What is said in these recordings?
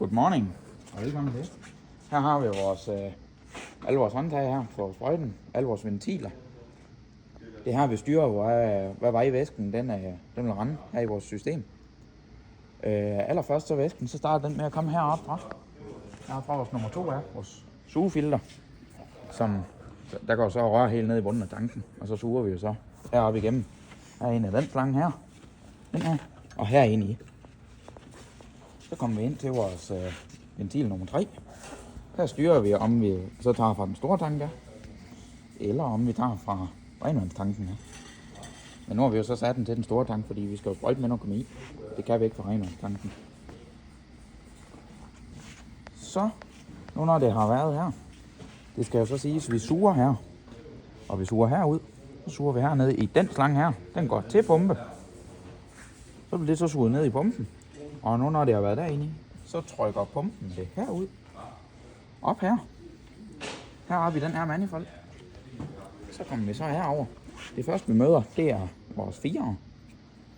Good morning, og velkommen til. Her har vi alle vores håndtag her for sprøjten, alle vores ventiler. Det her vi styrer, hvad vejvæsken den vil rende her i vores system. Allerførst så væsken, så starter den med at komme heroppe fra. Herfra vores nummer 2 er vores sugefilter, som der går så rør helt ned i bunden af tanken, og så suger vi jo så heroppe igennem. Her er en af den slange her, den her, og her ind i. Så kommer vi ind til vores ventil nummer 3. Her styrer vi, om vi så tager fra den store tank der, eller om vi tager fra regnvandstanken her. Men nu har vi jo så sat den til den store tank, fordi vi skal jo sprøjte med noget kemi. Det kan vi ikke fra regnvandstanken. Så, nu når det har været her, det skal jo så siges, at vi suger her, og vi suger herud. Så suger vi hernede i den slange her. Den går til pumpe. Så bliver det så suget ned i pumpen. Og nu når det har været derinde i, så trykker pumpen det herud. Op her. Heroppe i den her manifold. Så kommer vi så herover. Det første vi møder, det er vores 4'ere.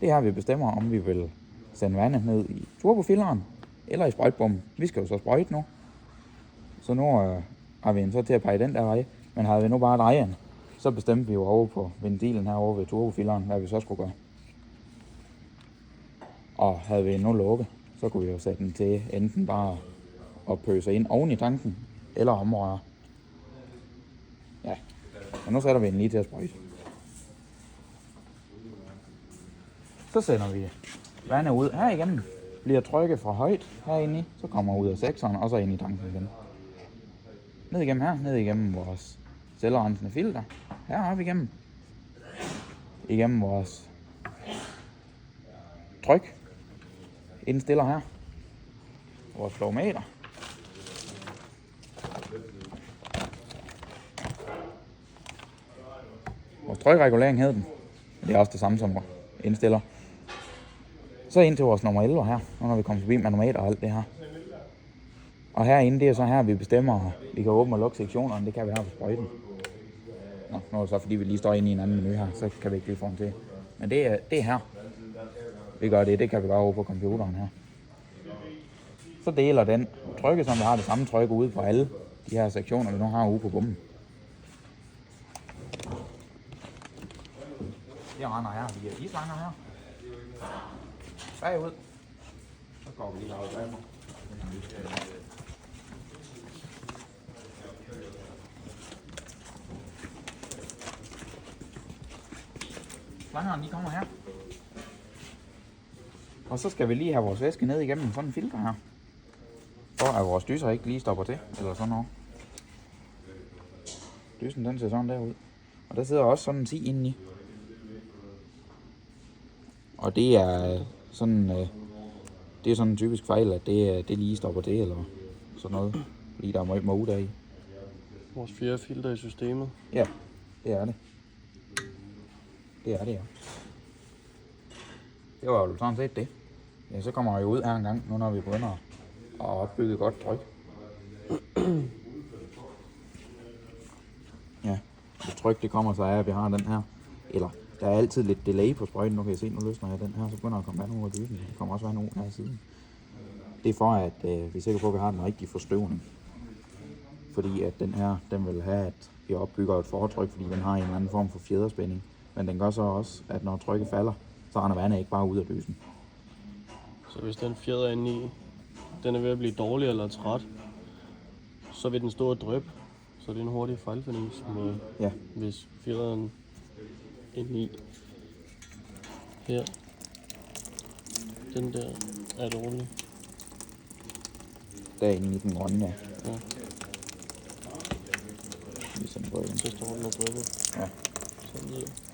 Det er her vi bestemmer, om vi vil sende vandet ned i turbofilteren eller i sprøjtbomben. Vi skal jo så sprøjte nu. Så nu har vi en så til at pege den der vej. Men havde vi nu bare drejeren, så bestemte vi jo over på ventilen herovre ved turbofilteren, hvad vi så skulle gøre. Og havde vi nu lukket, så kunne vi jo sætte den til enten bare at pøse ind oven i tanken, eller omrøre. Ja, og nu sætter vi den lige til at sprøjte. Så sender vi vandet ud her igennem, bliver trykket fra højt herinde i, så kommer ud af 6'eren og så ind i tanken igen. Ned igennem her, ned igennem vores selvrensende filter, heroppe igennem. Igennem vores tryk, indstiller her, vores flowmeter. Vores trykregulering hed den. Det er også det samme som indstiller. Så ind til vores nummer 11 her, nu når vi kommer forbi manometer og alt det her. Og herinde, det er så her, vi bestemmer, vi kan åbne og lukke sektionerne, det kan vi her på sprøjten. Nå, nu er det så fordi vi lige står inde i en anden menu her, så kan vi ikke lige få den til. Men det er her. Vi gør det kan vi gøre over på computeren her. Så deler den trykket, som vi har det samme tryk ude på alle de her sektioner, vi nu har ude på bomben. Det render her via de slanger her. Bagud. Så går vi lige lavet bagud. Slangerne de kommer her. Og så skal vi lige have vores væske ned igennem sådan en filter her. For at vores dyser ikke lige stopper til, eller sådan noget. Dysen den ser sådan der ud. Og der sidder også sådan en 10 indeni. Og det er sådan en typisk fejl, at det lige stopper til, eller sådan noget. Fordi der er meget mode deri. Vores 4 filter i systemet. Ja, det er det. Det er det, ja. Det var jo sådan set det. Ja, så kommer jeg ud her en gang, nu når vi begynder at opbygge godt tryk. Ja, det tryk det kommer så af, at vi har den her. Eller, der er altid lidt delay på sprøjten. Nu kan jeg se, nu løsner jeg den her, så begynder der at komme vand ud af dysen. Der kommer også vand ud her i siden. Det er for, at vi er sikre på, at vi har den rigtige forstøvning. Fordi at den her, den vil have, at vi opbygger et fortryk, fordi den har en eller anden form for fjederspænding. Men den gør så også, at når trykket falder, så render vandet ikke bare ud af dysen. Så hvis den fjeder inde i, den er ved at blive dårlig eller træt, så vil den stå og dryppe. Så det er en hurtig fejlfindingsmåde, Ja. hvis fjederen inde i her, den der er dårlig. Derinde i den grønne, ja. Ja. Ligesom på den. Så står den og drypper. Ja. Sådan der.